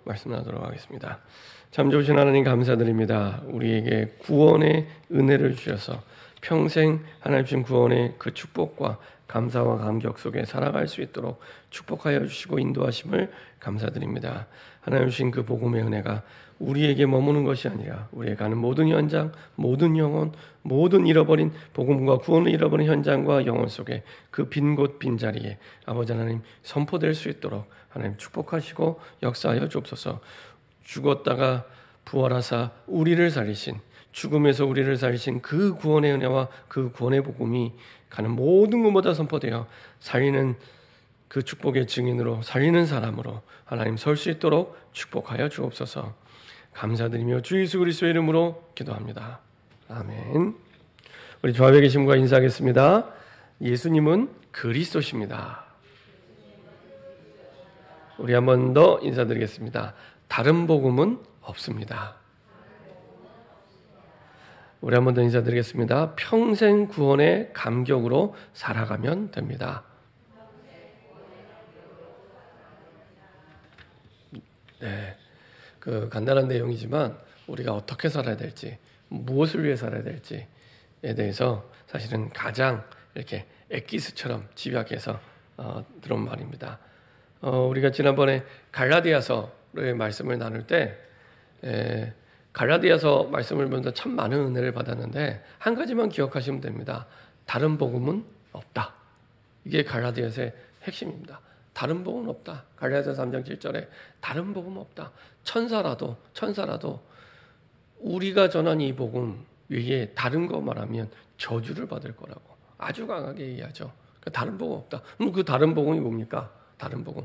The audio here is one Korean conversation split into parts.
말씀 나누도록 하겠습니다. 참 좋으신 하나님 감사드립니다. 우리에게 구원의 은혜를 주셔서 평생 하나님 주신 구원의 그 축복과 감사와 감격 속에 살아갈 수 있도록 축복하여 주시고 인도하심을 감사드립니다. 하나님 주신 그 복음의 은혜가 우리에게 머무는 것이 아니라 우리에 가는 모든 현장, 모든 영혼, 모든 잃어버린 복음과 구원을 잃어버린 현장과 영혼 속에 그 빈 곳 빈자리에 아버지 하나님 선포될 수 있도록 하나님 축복하시고 역사하여 주옵소서. 죽었다가 부활하사 우리를 살리신, 죽음에서 우리를 살리신 그 구원의 은혜와 그 구원의 복음이 가는 모든 곳마다 선포되어 살리는 그 축복의 증인으로, 살리는 사람으로 하나님 설 수 있도록 축복하여 주옵소서. 감사드리며 주 예수 그리스도의 이름으로 기도합니다. 아멘. 우리 좌우에 계신 분과 인사하겠습니다. 예수님은 그리스도십니다. 우리 한 번 더 인사드리겠습니다. 다른 복음은 없습니다. 우리 한 번 더 인사드리겠습니다. 평생 구원의 감격으로 살아가면 됩니다. 네, 그 간단한 내용이지만 우리가 어떻게 살아야 될지, 무엇을 위해 살아야 될지에 대해서 사실은 가장 이렇게 엑기스처럼 집약해서 들은 말입니다. 우리가 지난번에 갈라디아서의 말씀을 나눌 때 갈라디아서 말씀을 보면서 참 많은 은혜를 받았는데 한 가지만 기억하시면 됩니다. 다른 복음은 없다. 이게 갈라디아서의 핵심입니다. 다른 복음은 없다. 갈라디아서 3장 7절에 다른 복음 없다. 천사라도 우리가 전한 이 복음 위에 다른 거 말하면 저주를 받을 거라고 아주 강하게 얘기하죠. 그러니까 다른 복음 없다. 그 다른 복음이 뭡니까? 다른 복음.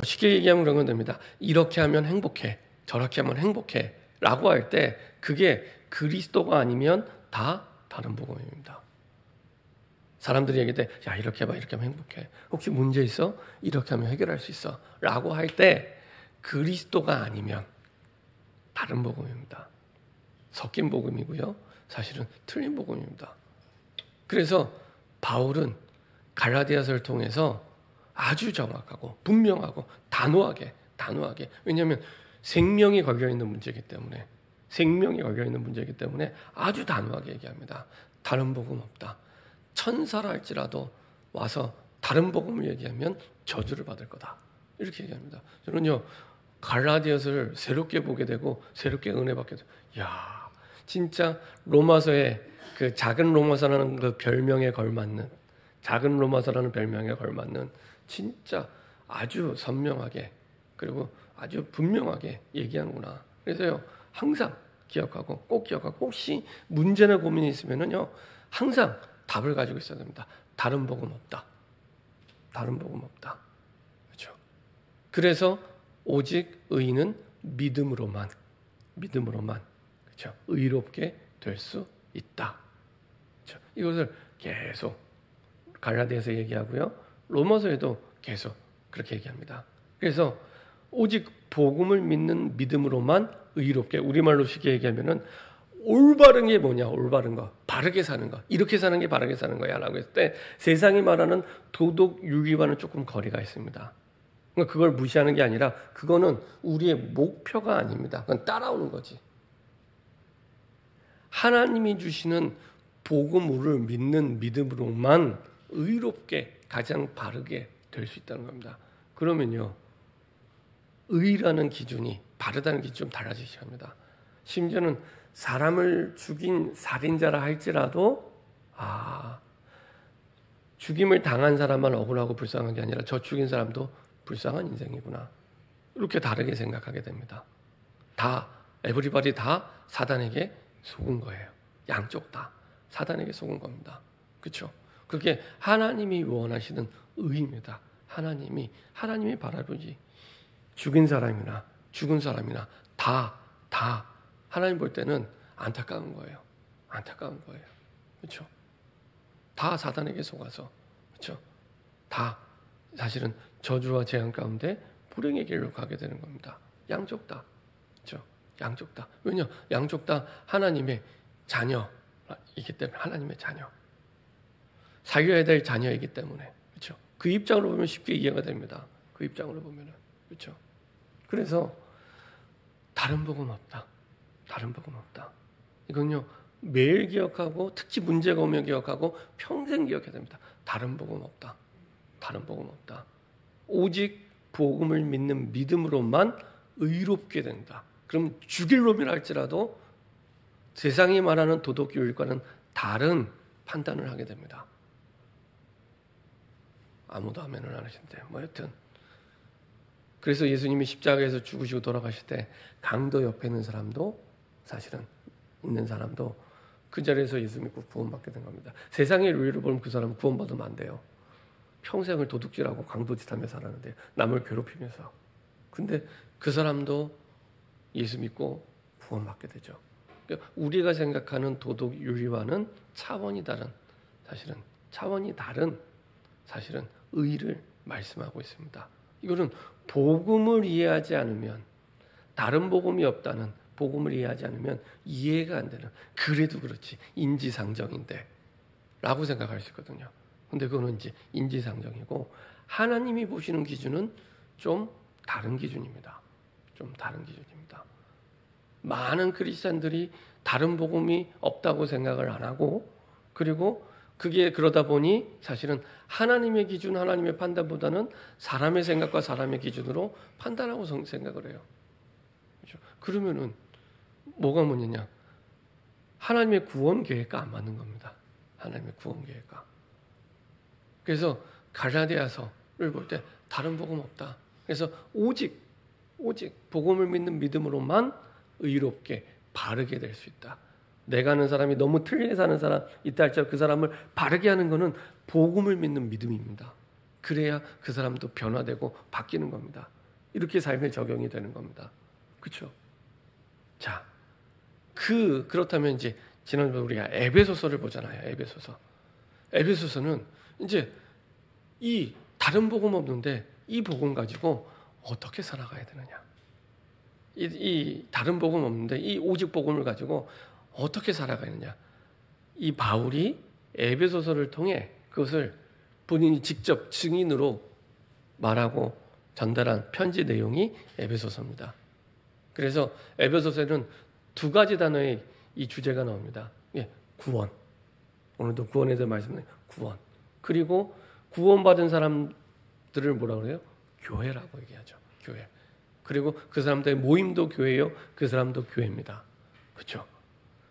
쉽게 얘기하면 그런 건 됩니다. 이렇게 하면 행복해. 저렇게 하면 행복해. 라고 할 때 그게 그리스도가 아니면 다 다른 복음입니다. 사람들이 얘기할 때 야 이렇게 해봐. 이렇게 하면 행복해. 혹시 문제 있어? 이렇게 하면 해결할 수 있어. 라고 할 때 그리스도가 아니면 다른 복음입니다. 섞인 복음이고요. 사실은 틀린 복음입니다. 그래서 바울은 갈라디아서를 통해서 아주 정확하고 분명하고 단호하게 왜냐하면 생명이 걸려있는 문제이기 때문에 아주 단호하게 얘기합니다. 다른 복음 없다. 천사라 할지라도 와서 다른 복음을 얘기하면 저주를 받을 거다. 이렇게 얘기합니다. 저는요 갈라디아서를 새롭게 보게 되고 새롭게 은혜 받게 되고 야 진짜 로마서의 그 작은 로마서라는 그 별명에 걸맞는 진짜 아주 선명하게 그리고 아주 분명하게 얘기하는구나. 그래서요 항상 기억하고 꼭 기억하고 혹시 문제나 고민이 있으면은요 항상 답을 가지고 있어야 됩니다. 다른 복음 없다. 그렇죠? 그래서 오직 의인은 믿음으로만 그렇죠? 의롭게 될 수 있다. 그렇죠? 이것을 계속 갈라디아서 얘기하고요. 로마서에도 계속 그렇게 얘기합니다. 그래서 오직 복음을 믿는 믿음으로만 의롭게 우리말로 쉽게 얘기하면은 올바른 게 뭐냐? 올바른 거. 바르게 사는 거. 이렇게 사는 게 바르게 사는 거야. 라고 했을 때 세상이 말하는 도덕 윤리와는 조금 거리가 있습니다. 그러니까 그걸 무시하는 게 아니라 그거는 우리의 목표가 아닙니다. 그건 따라오는 거지. 하나님이 주시는 복음을 믿는 믿음으로만 의롭게 가장 바르게 될 수 있다는 겁니다. 그러면요. 의라는 기준이 바르다는 기준이 좀 달라지기 시작합니다. 심지어는 사람을 죽인 살인자라 할지라도 죽임을 당한 사람만 억울하고 불쌍한 게 아니라 저 죽인 사람도 불쌍한 인생이구나. 이렇게 다르게 생각하게 됩니다. 에브리바디 다 사단에게 속은 거예요. 양쪽 다 사단에게 속은 겁니다. 그렇죠? 그게 하나님이 원하시는 의입니다. 하나님이 바라보지 죽은 사람이나 다 하나님 볼 때는 안타까운 거예요. 그렇죠? 다 사단에게 속아서 그렇죠? 다 사실은 저주와 재앙 가운데 불행의 길로 가게 되는 겁니다. 양쪽 다. 그렇죠? 양쪽 다. 왜냐? 양쪽 다 하나님의 자녀이기 때문에 하나님의 자녀. 살려야 될 자녀이기 때문에. 그 입장으로 보면 쉽게 이해가 됩니다. 그 입장으로 보면은. 그렇죠? 그래서 다른 복음 없다. 다른 복음 없다. 이건요, 매일 기억하고 특히 문제가 오면 기억하고 평생 기억해야 됩니다. 다른 복음 없다. 다른 복음 없다. 오직 복음을 믿는 믿음으로만 의롭게 된다. 그럼 죽일 놈이라 할지라도 세상이 말하는 도덕교육과는 다른 판단을 하게 됩니다. 아무도 아멘을 안 하신대. 뭐 여튼 그래서 예수님이 십자가에서 죽으시고 돌아가실 때 강도 옆에 있는 사람도 사실은 있는 사람도 그 자리에서 예수 믿고 구원받게 된 겁니다. 세상의 루일을 보면 그 사람은 구원받으면 안 돼요. 평생을 도둑질하고 강도짓하며 살았는데 남을 괴롭히면서. 근데 그 사람도 예수 믿고 구원받게 되죠. 그러니까 우리가 생각하는 도덕 윤리와는 차원이 다른, 사실은 차원이 다른 사실은 의를 말씀하고 있습니다. 이거는 복음을 이해하지 않으면, 다른 복음이 없다는 복음을 이해하지 않으면 이해가 안 되는, 그래도 그렇지 인지상정인데 라고 생각할 수 있거든요. 근데 그거는 이제 인지상정이고 하나님이 보시는 기준은 좀 다른 기준입니다. 좀 다른 기준입니다. 많은 크리스찬들이 다른 복음이 없다고 생각을 안 하고, 그리고 그게 그러다 보니 사실은 하나님의 기준, 하나님의 판단보다는 사람의 생각과 사람의 기준으로 판단하고 생각을 해요. 그렇죠? 그러면은 뭐가 문제냐? 하나님의 구원 계획과 안 맞는 겁니다. 하나님의 구원 계획과. 그래서 갈라디아서를 볼 때 다른 복음 없다. 그래서 오직 복음을 믿는 믿음으로만 의롭게 바르게 될 수 있다. 내가 아는 사람이 너무 틀리게 사는 사람 있다 할지라도 그 사람을 바르게 하는 것은 복음을 믿는 믿음입니다. 그래야 그 사람도 변화되고 바뀌는 겁니다. 이렇게 삶에 적용이 되는 겁니다. 그렇죠? 자, 그렇다면 이제 지난번에 우리가 에베소서를 보잖아요. 에베소서는 이제 이 다른 복음 없는데 이 복음 가지고 어떻게 살아가야 되느냐? 이 다른 복음 없는데 이 오직 복음을 가지고 어떻게 살아가야 되느냐? 이 바울이 에베소서를 통해 그것을 본인이 직접 증인으로 말하고 전달한 편지 내용이 에베소서입니다. 그래서 에베소서에는 두 가지 단어의 이 주제가 나옵니다. 예, 구원. 오늘도 구원에 대해 말씀드려요. 구원. 그리고 구원받은 사람들을 뭐라 그래요? 교회라고 얘기하죠. 교회. 그리고 그 사람들의 모임도 교회요. 그 사람도 교회입니다. 그렇죠?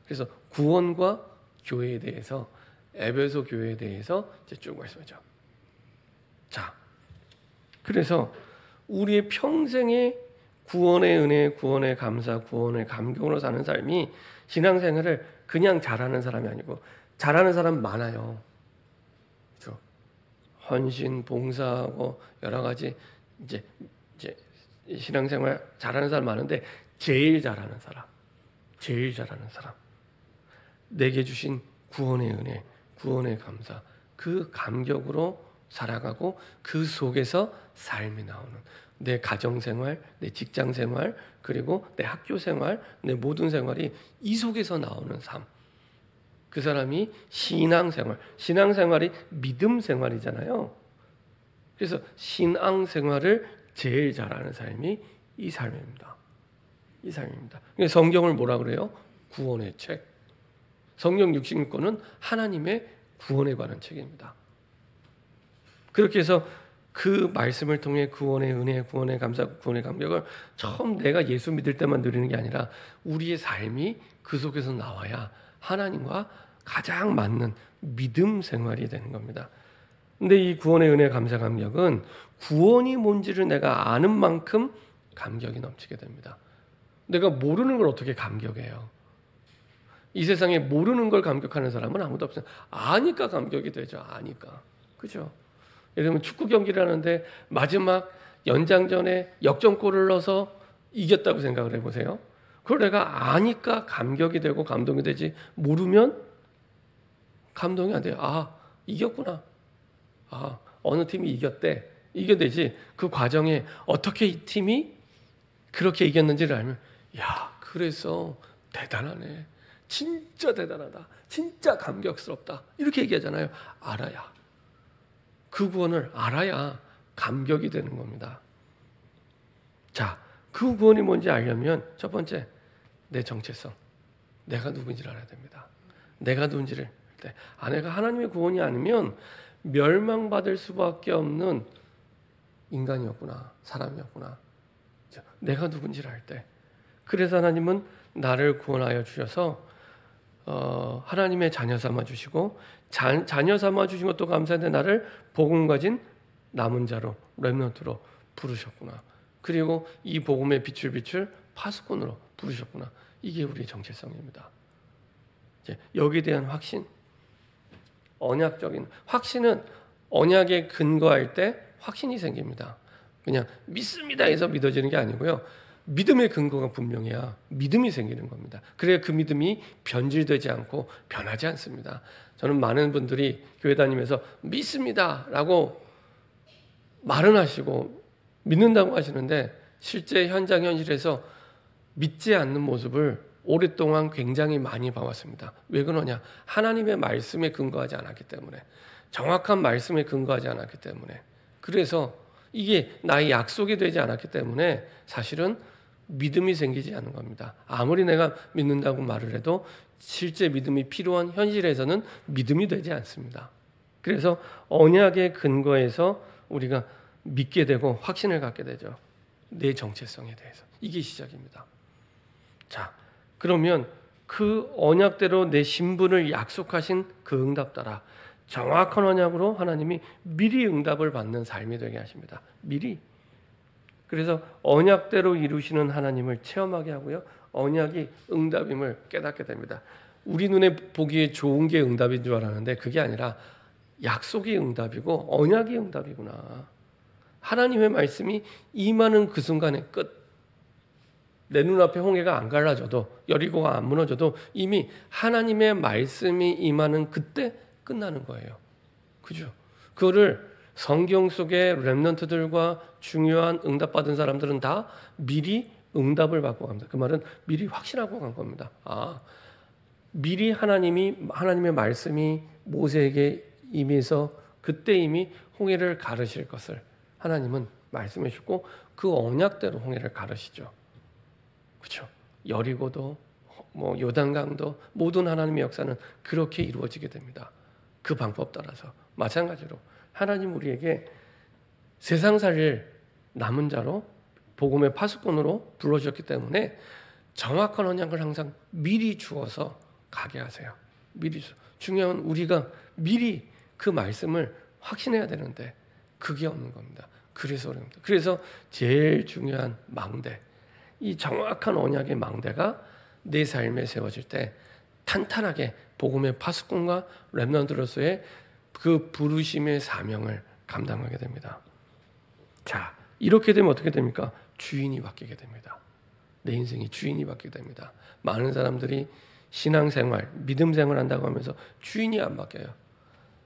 그래서 구원과 교회에 대해서, 에베소 교회에 대해서 이제 쭉 말씀하죠. 자, 그래서 우리의 평생의 구원의 은혜, 구원의 감사, 구원의 감격으로 사는 삶이 신앙생활을 그냥 잘하는 사람이 아니고, 잘하는 사람 많아요. 그렇죠? 헌신, 봉사하고 여러 가지 이제 신앙생활 잘하는 사람 많은데 제일 잘하는 사람, 내게 주신 구원의 은혜, 구원의 감사, 그 감격으로 살아가고 그 속에서 삶이 나오는 내 가정생활, 내 직장생활, 그리고 내 학교생활, 내 모든 생활이 이 속에서 나오는 삶. 그 사람이 신앙생활이 믿음생활이잖아요. 그래서 신앙생활을 제일 잘하는 삶이 이 삶입니다. 이 삶입니다. 성경을 뭐라 그래요? 구원의 책. 성경 66권은 하나님의 구원에 관한 책입니다. 그렇게 해서 그 말씀을 통해 구원의 은혜, 구원의 감사, 구원의 감격을 처음 내가 예수 믿을 때만 누리는 게 아니라 우리의 삶이 그 속에서 나와야 하나님과 가장 맞는 믿음 생활이 되는 겁니다. 근데 이 구원의 은혜, 감사, 감격은 구원이 뭔지를 내가 아는 만큼 감격이 넘치게 됩니다. 내가 모르는 걸 어떻게 감격해요? 이 세상에 모르는 걸 감격하는 사람은 아무도 없어요. 아니까 감격이 되죠. 아니까. 그죠? 예를 들면 축구 경기를 하는데 마지막 연장전에 역전골을 넣어서 이겼다고 생각을 해보세요. 그걸 내가 아니까 감격이 되고 감동이 되지, 모르면 감동이 안 돼요. 아, 이겼구나. 아, 어느 팀이 이겼대. 이게 되지. 그 과정에 어떻게 이 팀이 그렇게 이겼는지를 알면, 야, 그래서 대단하네. 진짜 대단하다. 진짜 감격스럽다. 이렇게 얘기하잖아요. 알아야. 그 구원을 알아야 감격이 되는 겁니다. 자, 그 구원이 뭔지 알려면 첫 번째, 내 정체성, 내가 누군지를 알아야 됩니다. 내가 누군지를. 내가 하나님의 구원이 아니면 멸망받을 수밖에 없는 인간이었구나, 사람이었구나. 내가 누군지를 알 때. 그래서 하나님은 나를 구원하여 주셔서 하나님의 자녀 삼아 주시고, 자녀 삼아 주신 것도 감사한데 나를 복음 가진 남은 자로, 렘넌트로 부르셨구나. 그리고 이 복음의 빛을 비출 파수꾼으로 부르셨구나. 이게 우리의 정체성입니다. 여기에 대한 확신, 언약적인 확신은 언약에 근거할 때 확신이 생깁니다. 그냥 믿습니다 해서 믿어지는 게 아니고요. 믿음의 근거가 분명해야 믿음이 생기는 겁니다. 그래야 그 믿음이 변질되지 않고 변하지 않습니다. 저는 많은 분들이 교회 다니면서 믿습니다라고 말은 하시고 믿는다고 하시는데 실제 현장 현실에서 믿지 않는 모습을 오랫동안 굉장히 많이 봐왔습니다. 왜 그러냐? 하나님의 말씀에 근거하지 않았기 때문에, 정확한 말씀에 근거하지 않았기 때문에, 그래서 이게 나의 약속이 되지 않았기 때문에 사실은 믿음이 생기지 않는 겁니다. 아무리 내가 믿는다고 말을 해도 실제 믿음이 필요한 현실에서는 믿음이 되지 않습니다. 그래서 언약의 근거에서 우리가 믿게 되고 확신을 갖게 되죠. 내 정체성에 대해서. 이게 시작입니다. 자, 그러면 그 언약대로 내 신분을 약속하신 그 응답 따라 정확한 언약으로 하나님이 미리 응답을 받는 삶이 되게 하십니다. 미리. 그래서 언약대로 이루시는 하나님을 체험하게 하고요. 언약이 응답임을 깨닫게 됩니다. 우리 눈에 보기에 좋은 게 응답인 줄 알았는데 그게 아니라 약속이 응답이고 언약이 응답이구나. 하나님의 말씀이 임하는 그 순간의 끝. 내 눈앞에 홍해가 안 갈라져도, 여리고가 안 무너져도 이미 하나님의 말씀이 임하는 그때 끝나는 거예요. 그죠? 그거를 성경 속의 렘넌트들과 중요한 응답받은 사람들은 다 미리 응답을 받고 갑니다. 그 말은 미리 확신하고 간 겁니다. 미리 하나님의 말씀이 모세에게 임해서 그때 이미 홍해를 가르실 것을 하나님은 말씀해 주고 그 언약대로 홍해를 가르시죠. 그렇죠? 여리고도 요단강도 모든 하나님의 역사는 그렇게 이루어지게 됩니다. 그 방법 따라서. 마찬가지로 하나님 우리에게 세상 살릴 남은 자로 복음의 파수꾼으로 불러주셨기 때문에 정확한 언약을 항상 미리 주어서 가게 하세요. 미리 중요한 우리가 미리 그 말씀을 확신해야 되는데 그게 없는 겁니다. 그래서 어렵습니다. 그래서 제일 중요한 망대, 이 정확한 언약의 망대가 내 삶에 세워질 때 탄탄하게 복음의 파수꾼과 렘넌트로서의 그 부르심의 사명을 감당하게 됩니다. 자, 이렇게 되면 어떻게 됩니까? 주인이 바뀌게 됩니다. 내 인생이 주인이 바뀌게 됩니다. 많은 사람들이 신앙생활, 믿음생활 한다고 하면서 주인이 안 바뀌어요.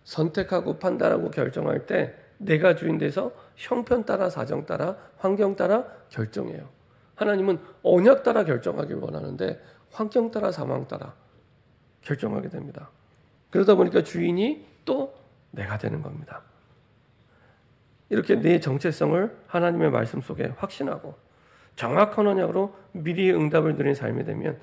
선택하고 판단하고 결정할 때 내가 주인 돼서 형편 따라, 사정 따라, 환경 따라 결정해요. 하나님은 언약 따라 결정하길 원하는데 환경 따라, 상황 따라 결정하게 됩니다. 그러다 보니까 주인이 또 내가 되는 겁니다. 이렇게 내 정체성을 하나님의 말씀 속에 확신하고 정확한 언약으로 미리 응답을 드린 삶이 되면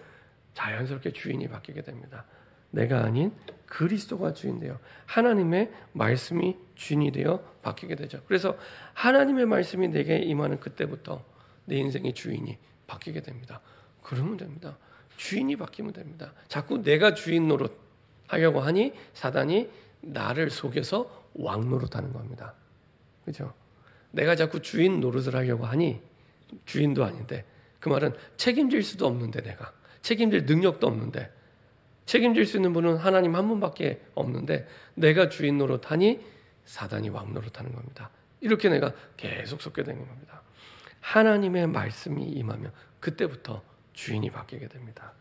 자연스럽게 주인이 바뀌게 됩니다. 내가 아닌 그리스도가 주인 되어 하나님의 말씀이 주인이 되어 바뀌게 되죠. 그래서 하나님의 말씀이 내게 임하는 그때부터 내 인생의 주인이 바뀌게 됩니다. 그러면 됩니다. 주인이 바뀌면 됩니다. 자꾸 내가 주인 노릇 하려고 하니 사단이 나를 속여서 왕 노릇하는 겁니다. 그렇죠? 내가 자꾸 주인 노릇을 하려고 하니 주인도 아닌데, 그 말은 책임질 수도 없는데, 내가 책임질 능력도 없는데, 책임질 수 있는 분은 하나님 한 분밖에 없는데 내가 주인 노릇하니 사단이 왕 노릇하는 겁니다. 이렇게 내가 계속 속게 되는 겁니다. 하나님의 말씀이 임하면 그때부터 주인이 바뀌게 됩니다.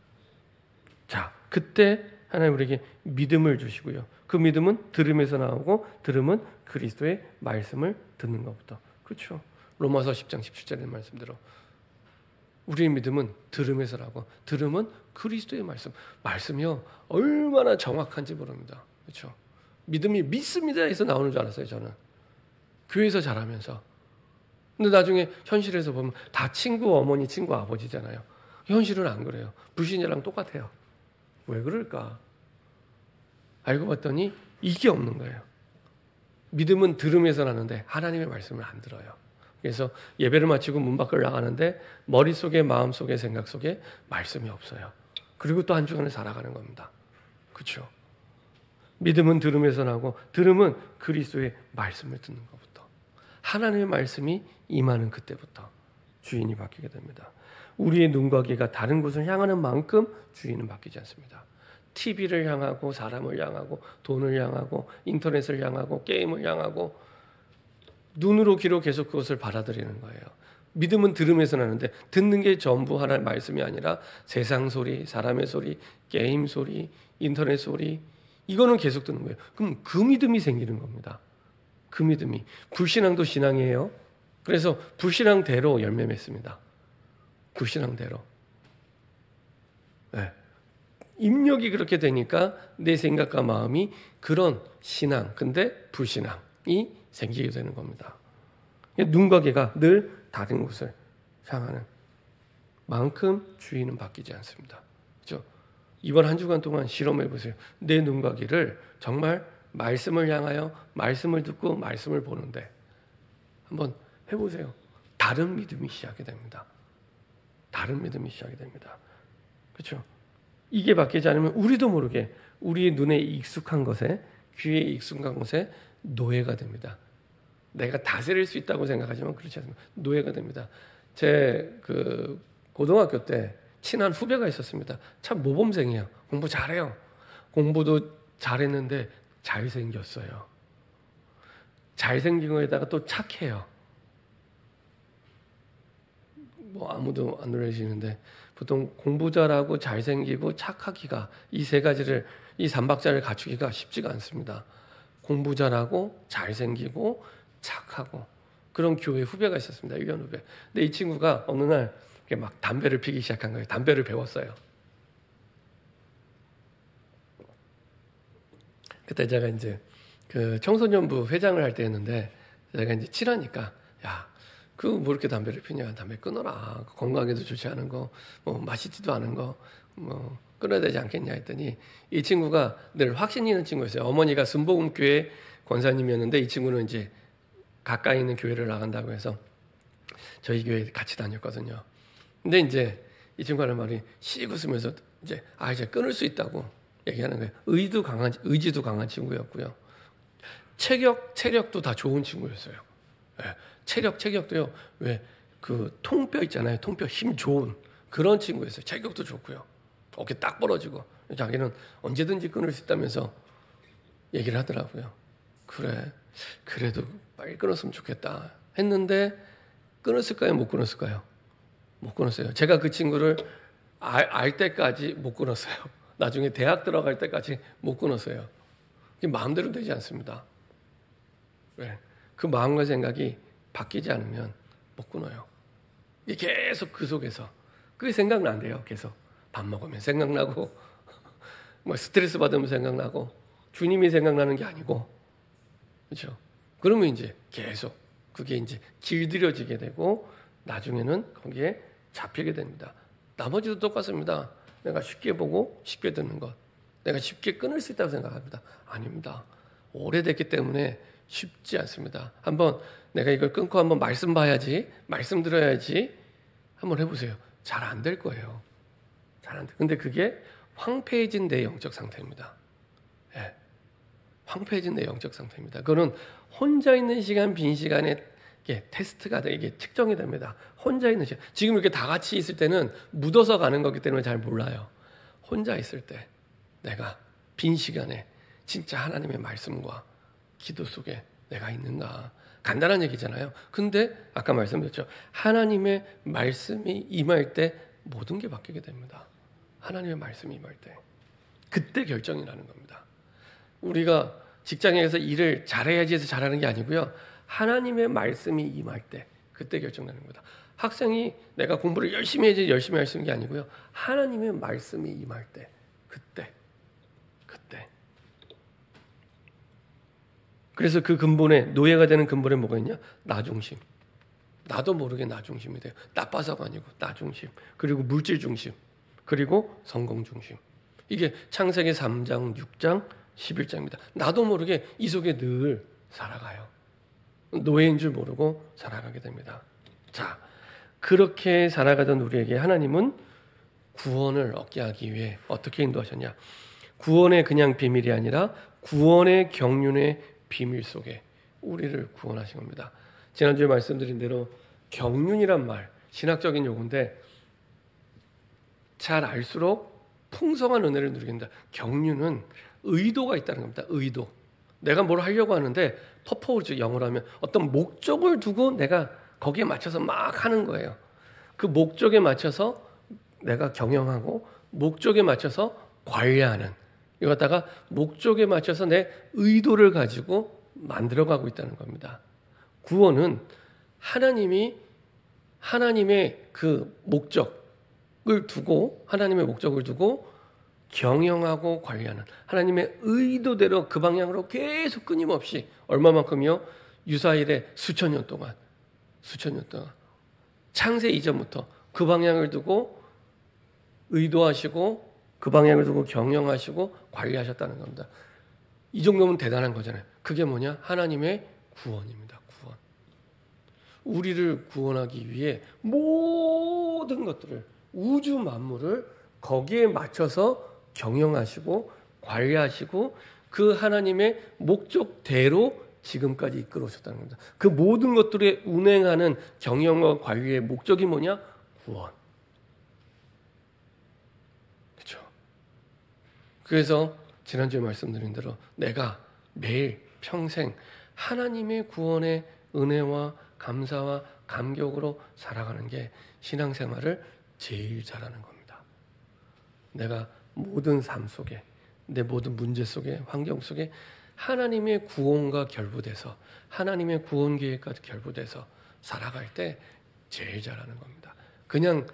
자, 그때 하나님 우리에게 믿음을 주시고요. 그 믿음은 들음에서 나오고 들음은 그리스도의 말씀을 듣는 것부터. 그렇죠? 로마서 10장 17절의 말씀대로 우리의 믿음은 들음에서라고. 들음은 그리스도의 말씀. 말씀이요 얼마나 정확한지 모릅니다. 그렇죠? 믿음이 믿습니다 해서 나오는 줄 알았어요. 저는 교회에서 자라면서 근데 나중에 현실에서 보면 다 친구 어머니, 친구 아버지잖아요. 현실은 안 그래요. 불신자랑 똑같아요. 왜 그럴까? 알고 봤더니 이게 없는 거예요. 믿음은 들음에서 나는데 하나님의 말씀을 안 들어요. 그래서 예배를 마치고 문 밖을 나가는데 머릿속에, 마음속에, 생각 속에 말씀이 없어요. 그리고 또 한 주간을 살아가는 겁니다. 그렇죠? 믿음은 들음에서 나고 들음은 그리스도의 말씀을 듣는 것부터, 하나님의 말씀이 임하는 그때부터 주인이 바뀌게 됩니다. 우리의 눈과 귀가 다른 곳을 향하는 만큼 주인은 바뀌지 않습니다. TV를 향하고 사람을 향하고 돈을 향하고 인터넷을 향하고 게임을 향하고 눈으로 귀로 계속 그것을 받아들이는 거예요. 믿음은 들음에서 나는데 듣는 게 전부 하나님의 말씀이 아니라 세상 소리, 사람의 소리, 게임 소리, 인터넷 소리, 이거는 계속 듣는 거예요. 그럼 그 믿음이 생기는 겁니다. 그 믿음이. 불신앙도 신앙이에요. 그래서 불신앙대로 열매 맺습니다. 불신앙대로. 네. 입력이 그렇게 되니까 내 생각과 마음이 그런 신앙, 근데 불신앙이 생기게 되는 겁니다. 눈과 귀가 늘 다른 곳을 향하는 만큼 주인은 바뀌지 않습니다. 그렇죠? 이번 한 주간 동안 실험해 보세요. 내 눈과 귀를 정말 말씀을 향하여 말씀을 듣고 말씀을 보는데 한번 해보세요. 다른 믿음이 시작이 됩니다. 다른 믿음이 시작이 됩니다. 그렇죠? 이게 바뀌지 않으면 우리도 모르게 우리의 눈에 익숙한 것에, 귀에 익숙한 것에 노예가 됩니다. 내가 다스릴 수 있다고 생각하지만 그렇지 않습니다. 노예가 됩니다. 제 고등학교 때 친한 후배가 있었습니다. 참 모범생이에요. 공부 잘해요. 공부도 잘했는데 잘생겼어요. 잘생긴 거에다가 또 착해요. 뭐 아무도 안 놀라시는데 보통 공부 잘하고 잘생기고 착하기가 이 세 가지를, 이 삼박자를 갖추기가 쉽지가 않습니다. 공부 잘하고 잘생기고 착하고 그런 교회 후배가 있었습니다. 1년 후배. 근데 이 친구가 어느 날 막 담배를 피기 시작한 거예요. 담배를 배웠어요. 그때 제가 이제 그 청소년부 회장을 할 때였는데 제가 이제 친하니까 야, 그 뭐 이렇게 담배를 피냐? 담배 끊어라. 건강에도 좋지 않은 거, 뭐 맛있지도 않은 거, 뭐 끊어야 되지 않겠냐 했더니 이 친구가 늘 확신 있는 친구였어요. 어머니가 순복음교회 권사님이었는데 이 친구는 이제 가까이 있는 교회를 나간다고 해서 저희 교회에 같이 다녔거든요. 근데 이제 이 친구가 하는 말이 씩 웃으면서 이제 끊을 수 있다고 얘기하는 거예요. 의지도 강한 친구였고요. 체력도 다 좋은 친구였어요. 네, 체력도요. 왜 그 통뼈 있잖아요. 통뼈 힘 좋은 그런 친구였어요. 체격도 좋고요. 어깨 딱 벌어지고 자기는 언제든지 끊을 수 있다면서 얘기를 하더라고요. 그래도 빨리 끊었으면 좋겠다 했는데 끊었을까요? 못 끊었을까요? 못 끊었어요. 제가 그 친구를 알 때까지 못 끊었어요. 나중에 대학 들어갈 때까지 못 끊었어요. 마음대로 되지 않습니다. 왜? 그 마음과 생각이 바뀌지 않으면 못 끊어요. 계속 그 속에서 그게 생각난대요. 계속 밥 먹으면 생각나고 뭐 스트레스 받으면 생각나고 주님이 생각나는 게 아니고 그렇죠. 그러면 이제 계속 그게 이제 길들여지게 되고 나중에는 거기에 잡히게 됩니다. 나머지도 똑같습니다. 내가 쉽게 보고 쉽게 듣는 것, 내가 쉽게 끊을 수 있다고 생각합니다. 아닙니다. 오래됐기 때문에 쉽지 않습니다. 한번 내가 이걸 끊고 한번 말씀 봐야지, 말씀 들어야지 한번 해보세요. 잘 안 될 거예요. 잘 안 돼. 근데 그게 황폐해진 내 영적 상태입니다. 예. 황폐해진 내 영적 상태입니다. 그거는 혼자 있는 시간, 빈 시간에 이게 테스트가 돼, 이게 측정이 됩니다. 혼자 있는 시간. 지금 이렇게 다 같이 있을 때는 묻어서 가는 거기 때문에 잘 몰라요. 혼자 있을 때 내가 빈 시간에 진짜 하나님의 말씀과 기도 속에 내가 있는가. 간단한 얘기잖아요. 근데 아까 말씀드렸죠. 하나님의 말씀이 임할 때 모든 게 바뀌게 됩니다. 하나님의 말씀이 임할 때. 그때 결정이 나는 겁니다. 우리가 직장에서 일을 잘해야지 해서 잘하는 게 아니고요. 하나님의 말씀이 임할 때 그때 결정나는 겁니다. 학생이 내가 공부를 열심히 해야지 열심히 할 수 있는 게 아니고요. 하나님의 말씀이 임할 때 그때. 그래서 그 근본에 노예가 되는 근본에 뭐가 있냐? 나 중심. 나도 모르게 나 중심이 돼요. 나빠서가 아니고 나 중심, 그리고 물질 중심, 그리고 성공 중심. 이게 창세기 3장, 6장, 11장입니다. 나도 모르게 이 속에 늘 살아가요. 노예인 줄 모르고 살아가게 됩니다. 자, 그렇게 살아가던 우리에게 하나님은 구원을 얻게 하기 위해 어떻게 인도하셨냐? 구원의 그냥 비밀이 아니라 구원의 경륜의 비밀 속에 우리를 구원하신 겁니다. 지난주에 말씀드린 대로 경륜이란 말, 신학적인 용어인데 잘 알수록 풍성한 은혜를 누리게 된다. 경륜은 의도가 있다는 겁니다. 의도. 내가 뭘 하려고 하는데 퍼포즈, 영어로 하면 어떤 목적을 두고 내가 거기에 맞춰서 막 하는 거예요. 그 목적에 맞춰서 내가 경영하고 목적에 맞춰서 관리하는, 이거 갖다가 목적에 맞춰서 내 의도를 가지고 만들어가고 있다는 겁니다. 구원은 하나님이 하나님의 그 목적을 두고 경영하고 관리하는, 하나님의 의도대로 그 방향으로 계속 끊임없이, 얼마만큼이요? 유사일에 수천 년 동안 창세 이전부터 그 방향을 두고 의도하시고 그 방향을 두고 경영하시고 관리하셨다는 겁니다. 이 정도면 대단한 거잖아요. 그게 뭐냐? 하나님의 구원입니다. 구원. 우리를 구원하기 위해 모든 것들을, 우주 만물을 거기에 맞춰서 경영하시고 관리하시고 그 하나님의 목적대로 지금까지 이끌어 오셨다는 겁니다. 그 모든 것들에 운행하는 경영과 관리의 목적이 뭐냐? 구원. 그렇죠? 그래서 지난주에 말씀드린 대로 내가 매일 평생 하나님의 구원의 은혜와 감사와 감격으로 살아가는 게 신앙생활을 제일 잘하는 겁니다. 내가 모든 삶 속에, 내 모든 문제 속에, 환경 속에 하나님의 구원과 결부돼서, 하나님의 구원 계획과 결부돼서 살아갈 때 제일 잘하는 겁니다. 그냥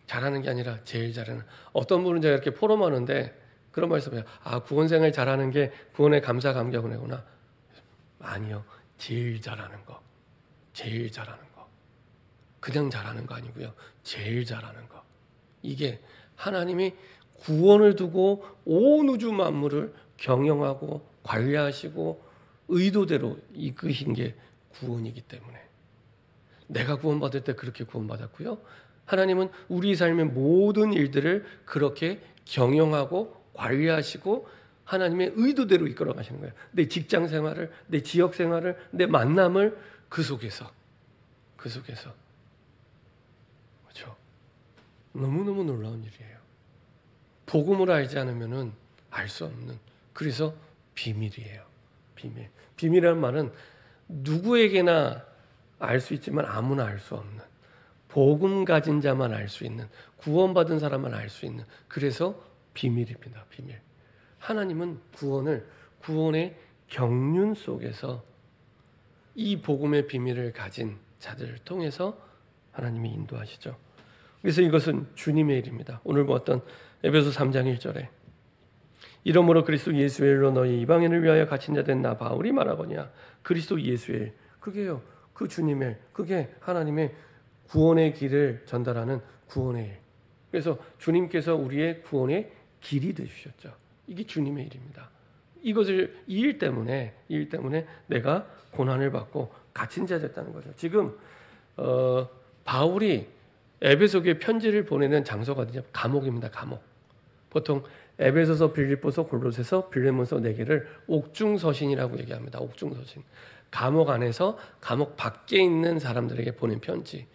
잘하는 게 아니라 제일 잘하는. 어떤 분은 제가 이렇게 포럼하는데 그런 말씀을 해요. 아, 구원생활 잘하는 게 구원의 감사 감격 은혜구나. 아니요. 제일 잘하는 거. 제일 잘하는 거. 그냥 잘하는 거 아니고요. 제일 잘하는 거. 이게 하나님이 구원을 두고 온 우주 만물을 경영하고 관리하시고 의도대로 이끄신 게 구원이기 때문에 내가 구원받을 때 그렇게 구원받았고요. 하나님은 우리 삶의 모든 일들을 그렇게 경영하고 관리하시고 하나님의 의도대로 이끌어 가시는 거예요. 내 직장 생활을, 내 지역 생활을, 내 만남을 그 속에서. 그렇죠? 너무너무 놀라운 일이에요. 복음을 알지 않으면은 알 수 없는, 그래서 비밀이에요. 비밀. 비밀이라는 말은 누구에게나 알 수 있지만 아무나 알 수 없는, 복음 가진 자만 알 수 있는, 구원받은 사람만 알 수 있는, 그래서 비밀입니다. 비밀. 하나님은 구원의 경륜 속에서 이 복음의 비밀을 가진 자들을 통해서 하나님이 인도하시죠. 그래서 이것은 주님의 일입니다. 오늘 보았던 에베소 3장 1절에 이러므로 그리스도 예수의 일로 너희 이방인을 위하여 갇힌 자 된 나 바울이 말하거냐. 그리스도 예수의 일, 그게요, 그 주님의 일, 그게 하나님의 구원의 길을 전달하는 구원의 일. 그래서 주님께서 우리의 구원의 길이 되주셨죠. 이게 주님의 일입니다. 이것을 이 일 때문에 내가 고난을 받고 갇힌 자 됐다는 거죠. 지금 바울이 에베소교에 편지를 보내는 장소가 어디냐? 감옥입니다. 감옥. 보통 에베소서, 빌립보서, 골로새서, 빌레몬서 4개를 옥중서신이라고 얘기합니다. 옥중서신. 감옥 안에서 감옥 밖에 있는 사람들에게 보낸 편지.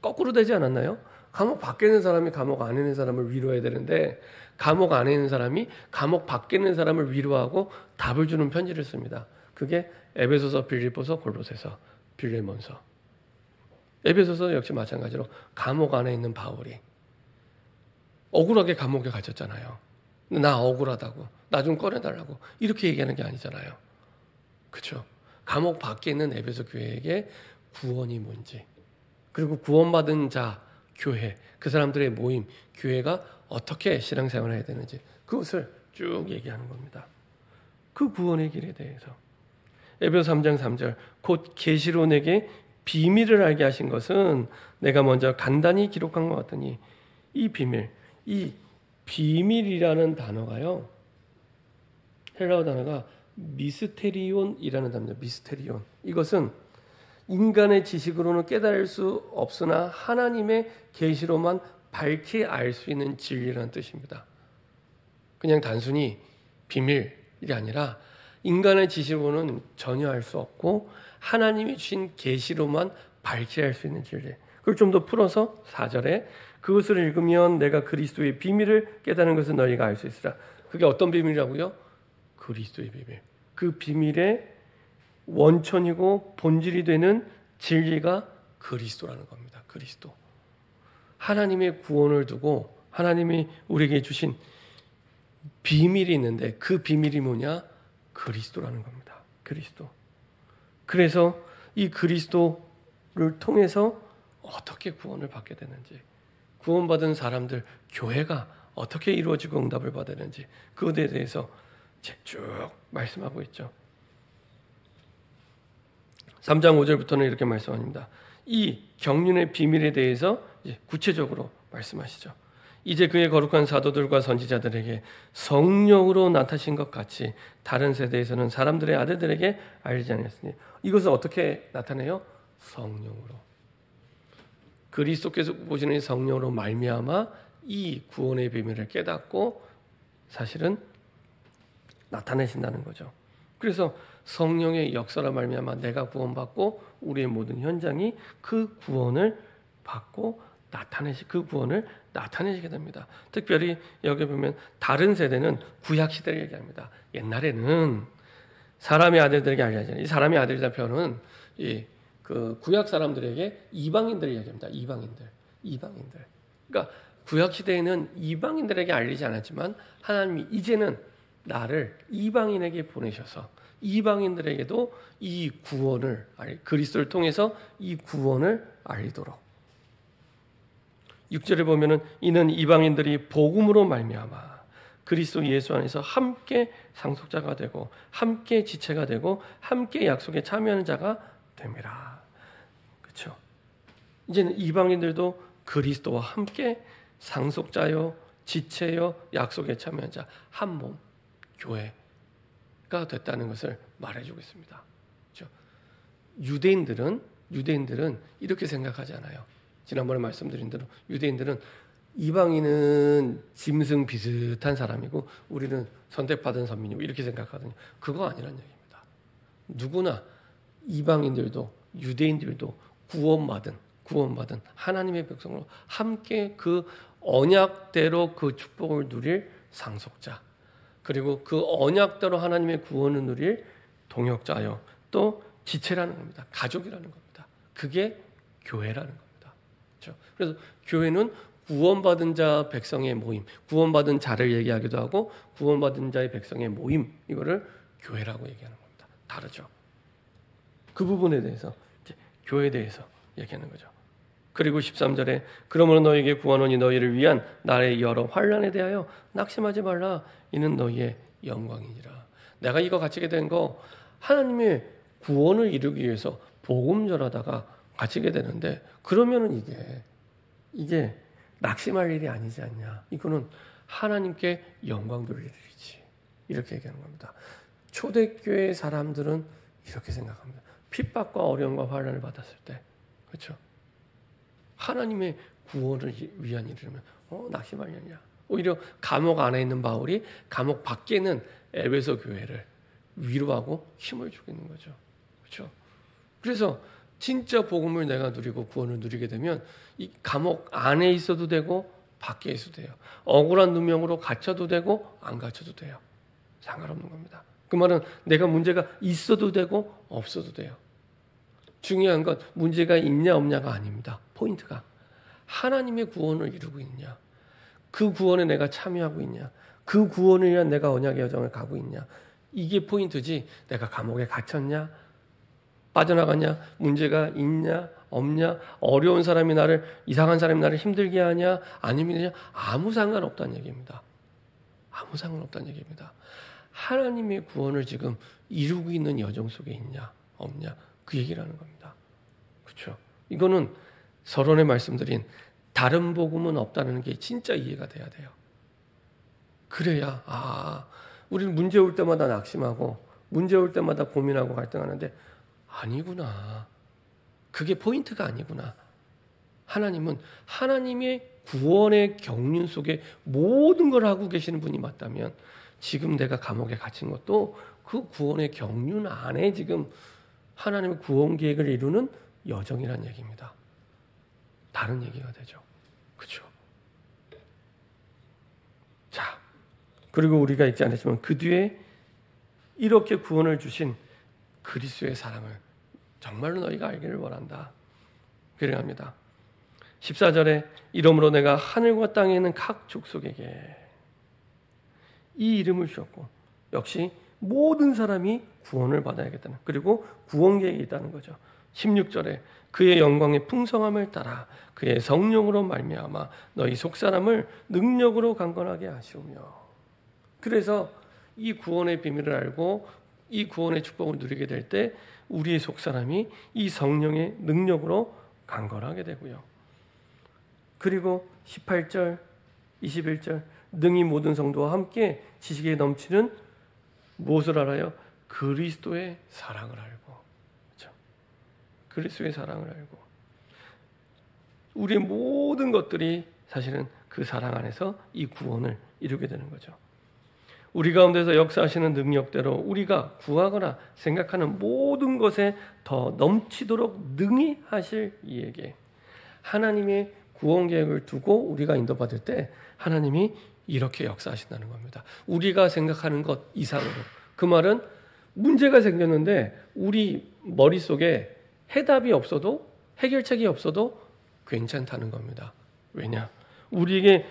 거꾸로 되지 않았나요? 감옥 밖에 있는 사람이 감옥 안에 있는 사람을 위로해야 되는데 감옥 안에 있는 사람이 감옥 밖에 있는 사람을 위로하고 답을 주는 편지를 씁니다. 그게 에베소서, 빌립보서, 골로새서, 빌레몬서. 에베소서 역시 마찬가지로 감옥 안에 있는 바울이 억울하게 감옥에 갇혔잖아요. 나 억울하다고, 나 좀 꺼내달라고 이렇게 얘기하는 게 아니잖아요. 그렇죠? 감옥 밖에 있는 에베소 교회에게 구원이 뭔지, 그리고 구원받은 자, 교회, 그 사람들의 모임, 교회가 어떻게 신앙생활을 해야 되는지 그것을 쭉 얘기하는 겁니다. 그 구원의 길에 대해서 에베소 3장 3절 곧 계시로 내게 비밀을 알게 하신 것은 내가 먼저 간단히 기록한 것 같더니 이 비밀이라는 단어가요. 헬라어 단어가 미스테리온이라는 단어입니다. 미스테리온. 이것은 인간의 지식으로는 깨달을 수 없으나 하나님의 계시로만 밝히 알 수 있는 진리라는 뜻입니다. 그냥 단순히 비밀이 아니라 인간의 지식으로는 전혀 알 수 없고 하나님이 주신 계시로만 밝히 알 수 있는 진리. 그걸 좀 더 풀어서 4절에 그것을 읽으면 내가 그리스도의 비밀을 깨닫는 것을 너희가 알 수 있으라. 그게 어떤 비밀이라고요? 그리스도의 비밀. 그 비밀의 원천이고 본질이 되는 진리가 그리스도라는 겁니다. 그리스도. 하나님의 구원을 두고 하나님이 우리에게 주신 비밀이 있는데 그 비밀이 뭐냐? 그리스도라는 겁니다. 그리스도. 그래서 이 그리스도를 통해서 어떻게 구원을 받게 되는지, 구원받은 사람들, 교회가 어떻게 이루어지고 응답을 받아야 되는지 그것에 대해서 쭉 말씀하고 있죠. 3장 5절부터는 이렇게 말씀합니다. 이 경륜의 비밀에 대해서 이제 구체적으로 말씀하시죠. 이제 그의 거룩한 사도들과 선지자들에게 성령으로 나타나신 것 같이 다른 세대에서는 사람들의 아들들에게 알리지 않았으니 이것은 어떻게 나타내요? 성령으로. 그리스도께서 보시는 성령으로 말미암아 이 구원의 비밀을 깨닫고 사실은 나타내신다는 거죠. 그래서 성령의 역사로 말미암아 내가 구원받고 우리의 모든 현장이 그 구원을 받고 그 구원을 나타내시게 됩니다. 특별히 여기 보면 다른 세대는 구약 시대를 얘기합니다. 옛날에는 사람의 아들들에게 알려지는 이 사람의 아들이라는 표현은 그 구약 사람들에게 이방인들을 얘기합니다. 이방인들. 그러니까 구약 시대에는 이방인들에게 알리지 않았지만 하나님이 이제는 나를 이방인에게 보내셔서 이방인들에게도 이 구원을 그리스도를 통해서 이 구원을 알리도록 6절에 보면은 이는 이방인들이 복음으로 말미암아 그리스도 예수 안에서 함께 상속자가 되고 함께 지체가 되고 함께 약속에 참여하는 자가 됩니다. 그렇죠? 이제는 이방인들도 그리스도와 함께 상속자요, 지체요, 약속에 참여한 자, 한 몸, 교회가 됐다는 것을 말해주고 있습니다. 그렇죠? 유대인들은 이렇게 생각하지 않아요. 지난번에 말씀드린 대로 유대인들은 이방인은 짐승 비슷한 사람이고 우리는 선택받은 선민이고 이렇게 생각하거든요. 그거 아니라는 얘기입니다. 누구나 이방인들도 유대인들도 구원받은 하나님의 백성으로 함께 그 언약대로 그 축복을 누릴 상속자 그리고 그 언약대로 하나님의 구원을 누릴 동역자요 또 지체라는 겁니다. 가족이라는 겁니다. 그게 교회라는 겁니다. 그렇죠? 그래서 교회는 구원받은 자 백성의 모임, 구원받은 자를 얘기하기도 하고 구원받은 자의 백성의 모임 이거를 교회라고 얘기하는 겁니다. 다르죠. 그 부분에 대해서 이제 교회에 대해서 얘기하는 거죠. 그리고 13절에 그러므로 너희에게 구하노니 너희를 위한 나의 여러 환난에 대하여 낙심하지 말라. 이는 너희의 영광이니라. 내가 이거 갇히게 된 거 하나님의 구원을 이루기 위해서 복음 전하다가 갇히게 되는데 그러면은 이게 낙심할 일이 아니지 않냐. 이거는 하나님께 영광 돌릴 일이지. 이렇게 얘기하는 겁니다. 초대교회 사람들은 이렇게 생각합니다. 핍박과 어려움과 환난을 받았을 때 그렇죠. 하나님의 구원을 위한 일이라면 낙심할 일이냐. 오히려 감옥 안에 있는 바울이 감옥 밖에 있는 에베소 교회를 위로하고 힘을 주고 있는 거죠. 그렇죠. 그래서 진짜 복음을 내가 누리고 구원을 누리게 되면 이 감옥 안에 있어도 되고 밖에 있어도 돼요. 억울한 누명으로 갇혀도 되고 안 갇혀도 돼요. 상관없는 겁니다. 그 말은 내가 문제가 있어도 되고 없어도 돼요. 중요한 건 문제가 있냐 없냐가 아닙니다. 포인트가 하나님의 구원을 이루고 있냐, 그 구원에 내가 참여하고 있냐, 그 구원을 위한 내가 언약의 여정을 가고 있냐, 이게 포인트지 내가 감옥에 갇혔냐 빠져나갔냐, 문제가 있냐 없냐, 어려운 사람이 나를, 이상한 사람이 나를 힘들게 하냐 아니면 아무 상관없다는 얘기입니다. 아무 상관없다는 얘기입니다. 하나님의 구원을 지금 이루고 있는 여정 속에 있냐 없냐 그 얘기를 하는 겁니다. 그렇죠? 이거는 서론에 말씀드린 다른 복음은 없다는 게 진짜 이해가 돼야 돼요. 그래야 우리는 문제 올 때마다 낙심하고 문제 올 때마다 고민하고 갈등하는데 아니구나. 그게 포인트가 아니구나. 하나님은 하나님의 구원의 경륜 속에 모든 걸 하고 계시는 분이 맞다면 지금 내가 감옥에 갇힌 것도 그 구원의 경륜 안에 지금 하나님의 구원 계획을 이루는 여정이란 얘기입니다. 다른 얘기가 되죠. 그렇죠? 자, 그리고 우리가 읽지 않았지만 그 뒤에 이렇게 구원을 주신 그리스도의 사랑을 정말로 너희가 알기를 원한다. 그래야 합니다. 14절에 이러므로 내가 하늘과 땅에 있는 각 족속에게 이 이름을 주었고 역시 모든 사람이 구원을 받아야겠다는 그리고 구원 계획이 있다는 거죠. 16절에 그의 영광의 풍성함을 따라 그의 성령으로 말미암아 너희 속사람을 능력으로 강건하게 하시오며 그래서 이 구원의 비밀을 알고 이 구원의 축복을 누리게 될 때 우리의 속사람이 이 성령의 능력으로 강건하게 되고요. 그리고 18절, 21절 능히 모든 성도와 함께 지식에 넘치는 무엇을 알아요? 그리스도의 사랑을 알고 그렇죠? 그리스도의 사랑을 알고 우리의 모든 것들이 사실은 그 사랑 안에서 이 구원을 이루게 되는 거죠. 우리 가운데서 역사하시는 능력대로 우리가 구하거나 생각하는 모든 것에 더 넘치도록 능히 하실 이에게 하나님의 구원 계획을 두고 우리가 인도받을 때 하나님이 이렇게 역사하신다는 겁니다. 우리가 생각하는 것 이상으로. 그 말은 문제가 생겼는데 우리 머릿속에 해답이 없어도 해결책이 없어도 괜찮다는 겁니다. 왜냐? 우리에게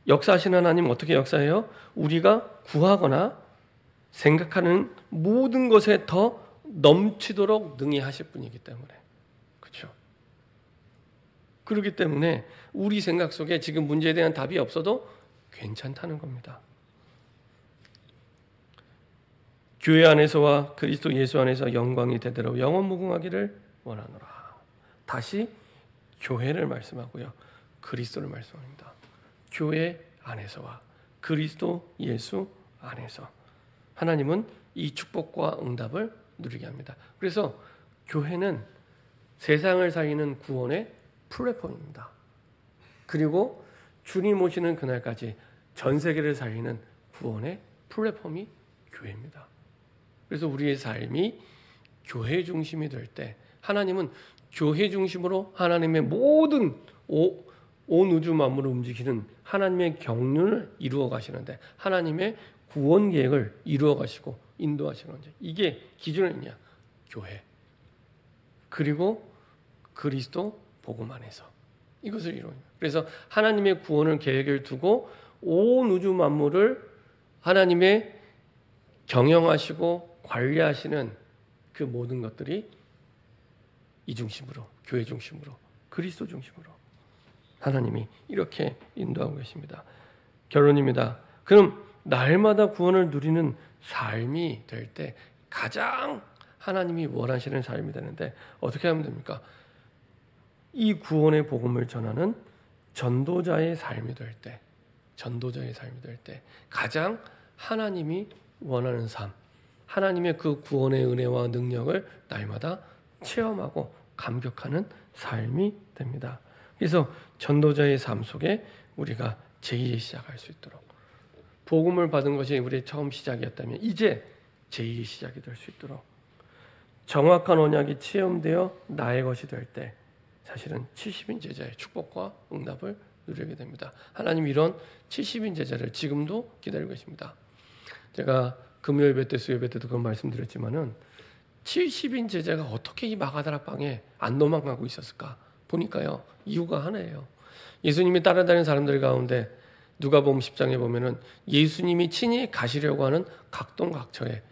역사하시는 하나님 어떻게 역사해요? 우리가 구하거나 생각하는 모든 것에 더 넘치도록 능히 하실 분이기 때문에. 그렇죠? 그렇기 때문에 우리 생각 속에 지금 문제에 대한 답이 없어도 괜찮다는 겁니다. 교회 안에서와 그리스도 예수 안에서 영광이 대대로 영원무궁하기를 원하노라. 다시 교회를 말씀하고요. 그리스도를 말씀합니다. 교회 안에서와 그리스도 예수 안에서 하나님은 이 축복과 응답을 누리게 합니다. 그래서 교회는 세상을 살리는 구원의 플랫폼입니다. 그리고 주님 오시는 그날까지 전 세계를 살리는 구원의 플랫폼이 교회입니다. 그래서 우리의 삶이 교회 중심이 될 때 하나님은 교회 중심으로 하나님의 모든 온 우주 만물을 움직이는 하나님의 경륜을 이루어 가시는데 하나님의 구원 계획을 이루어 가시고 인도하시는 문제. 이게 기준은요. 교회. 그리고 그리스도 복음 안에서 이것을 이루어요. 그래서 하나님의 구원을 계획을 두고 온 우주 만물을 하나님의 경영하시고 관리하시는 그 모든 것들이 이 중심으로 교회 중심으로 그리스도 중심으로 하나님이 이렇게 인도하고 계십니다. 결론입니다. 그럼 날마다 구원을 누리는 삶이 될 때 가장 하나님이 원하시는 삶이 되는데 어떻게 하면 됩니까? 이 구원의 복음을 전하는 전도자의 삶이 될 때, 전도자의 삶이 될 때 가장 하나님이 원하는 삶, 하나님의 그 구원의 은혜와 능력을 날마다 체험하고 감격하는 삶이 됩니다. 그래서 전도자의 삶 속에 우리가 제2의 시작할 수 있도록 복음을 받은 것이 우리의 처음 시작이었다면 이제 제2의 시작이 될 수 있도록 정확한 언약이 체험되어 나의 것이 될 때 사실은 70인 제자의 축복과 응답을 누리게 됩니다. 하나님 이런 70인 제자를 지금도 기다리고 계십니다. 제가 금요일 배 때 수요일 배 때도 그런 말씀드렸지만은 70인 제자가 어떻게 이 마가다락방에 안 도망가고 있었을까 보니까요. 이유가 하나예요. 예수님이 따라다니는 사람들 가운데 누가복음 10장에 보면은 예수님이 친히 가시려고 하는 각동각처의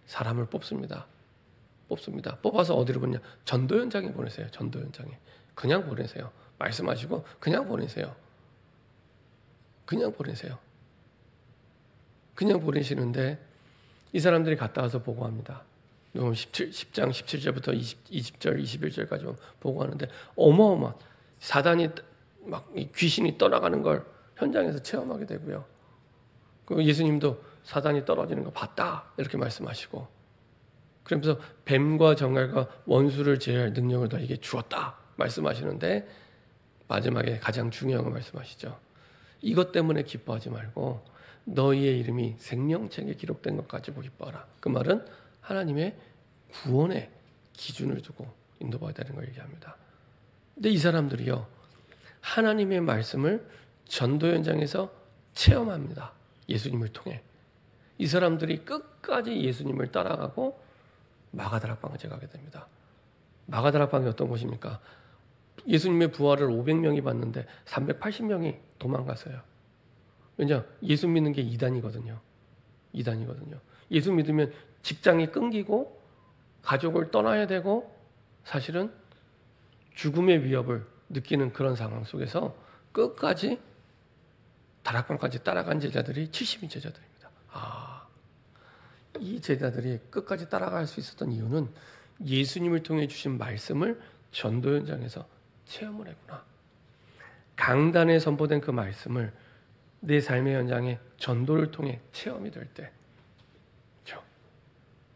사람을 뽑습니다. 뽑아서 어디로 보냐? 전도 현장에 보내세요. 전도 현장에. 그냥 보내세요. 말씀하시고 그냥 보내세요. 그냥 보내세요. 그냥 보내시는데 이 사람들이 갔다 와서 보고합니다. 누가복음 10장 17절부터 20절 21절까지 보고 하는데 어마어마한 사단이 막 귀신이 떠나가는 걸 현장에서 체험하게 되고요. 그 예수님도 사단이 떨어지는 거 봤다 이렇게 말씀하시고, 그러면서 뱀과 정갈과 원수를 제어할 능력을 너에게 주었다 말씀하시는데 마지막에 가장 중요한 거 말씀하시죠. 이것 때문에 기뻐하지 말고 너희의 이름이 생명책에 기록된 것 가지고 기뻐하라. 그 말은 하나님의 구원의 기준을 두고 인도받아야 되는 걸 얘기합니다. 근데 이 사람들이요, 하나님의 말씀을 전도 현장에서 체험합니다. 예수님을 통해. 이 사람들이 끝까지 예수님을 따라가고 마가다락방을 가게 됩니다. 마가다락방이 어떤 곳입니까? 예수님의 부활을 500명이 봤는데 380명이 도망갔어요. 왜냐? 예수 믿는 게 이단이거든요. 예수 믿으면 직장이 끊기고 가족을 떠나야 되고 사실은 죽음의 위협을 느끼는 그런 상황 속에서 끝까지 다락방까지 따라간 제자들이 70인 제자들입니다. 이 제자들이 끝까지 따라갈 수 있었던 이유는 예수님을 통해 주신 말씀을 전도 현장에서 체험을 했구나. 강단에 선포된 그 말씀을 내 삶의 현장에 전도를 통해 체험이 될 때,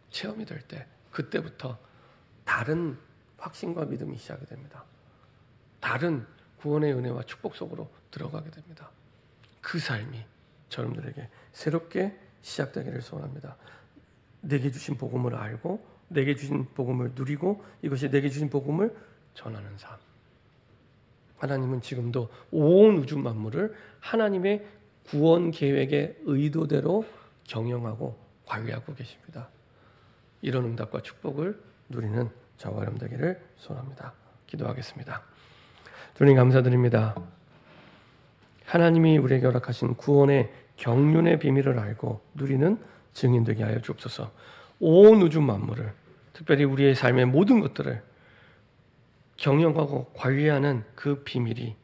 체험이 될 때, 그때부터 다른 확신과 믿음이 시작이 됩니다. 다른 구원의 은혜와 축복 속으로 들어가게 됩니다. 그 삶이 여러분들에게 새롭게 시작되기를 소원합니다. 내게 주신 복음을 알고 내게 주신 복음을 누리고 이것이 내게 주신 복음을 전하는 삶. 하나님은 지금도 온 우주 만물을 하나님의 구원 계획의 의도대로 경영하고 관리하고 계십니다. 이런 응답과 축복을 누리는 저와 여러분 되기를 소원합니다. 기도하겠습니다. 주님 감사드립니다. 하나님이 우리에게 허락하신 구원의 경륜의 비밀을 알고 누리는 증인 되게 하여 주옵소서. 온 우주 만물을, 특별히 우리의 삶의 모든 것들을 경영하고 관리하는 그 비밀이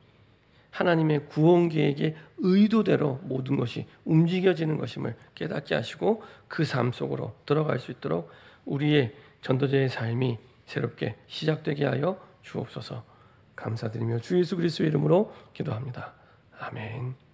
하나님의 구원 계획의 의도대로 모든 것이 움직여지는 것임을 깨닫게 하시고 그 삶 속으로 들어갈 수 있도록 우리의 전도자의 삶이 새롭게 시작되게 하여 주옵소서. 감사드리며 주 예수 그리스도의 이름으로 기도합니다. 아멘.